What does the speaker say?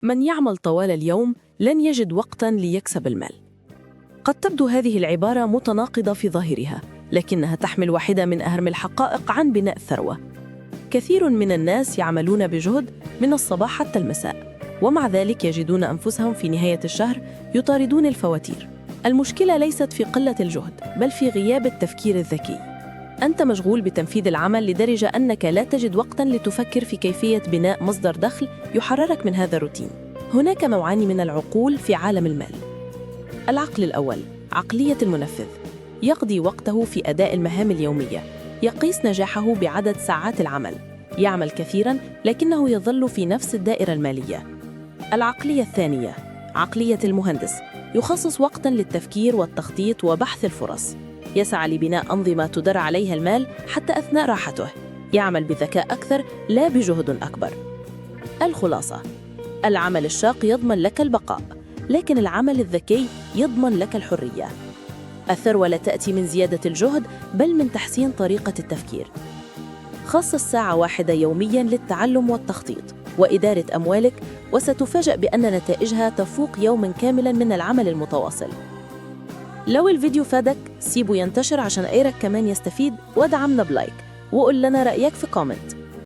من يعمل طوال اليوم لن يجد وقتاً ليكسب المال. قد تبدو هذه العبارة متناقضة في ظاهرها، لكنها تحمل واحدة من أهم الحقائق عن بناء الثروة. كثير من الناس يعملون بجهد من الصباح حتى المساء، ومع ذلك يجدون أنفسهم في نهاية الشهر يطاردون الفواتير. المشكلة ليست في قلة الجهد، بل في غياب التفكير الذكي. أنت مشغول بتنفيذ العمل لدرجة أنك لا تجد وقتاً لتفكر في كيفية بناء مصدر دخل يحررك من هذا الروتين. هناك نوعان من العقول في عالم المال. العقل الأول، عقلية المنفذ، يقضي وقته في أداء المهام اليومية، يقيس نجاحه بعدد ساعات العمل، يعمل كثيراً لكنه يظل في نفس الدائرة المالية. العقلية الثانية، عقلية المهندس، يخصص وقتاً للتفكير والتخطيط وبحث الفرص، يسعى لبناء أنظمة تدر عليها المال حتى أثناء راحته، يعمل بذكاء أكثر لا بجهد أكبر. الخلاصة: العمل الشاق يضمن لك البقاء، لكن العمل الذكي يضمن لك الحرية. الثروة لا تأتي من زيادة الجهد، بل من تحسين طريقة التفكير. خصص ساعة واحدة يومياً للتعلم والتخطيط وإدارة أموالك، وستفاجأ بأن نتائجها تفوق يوماً كاملاً من العمل المتواصل. لو الفيديو فادك سيبه ينتشر عشان غيرك كمان يستفيد، وادعمنا بلايك وقول لنا رأيك في كومنت.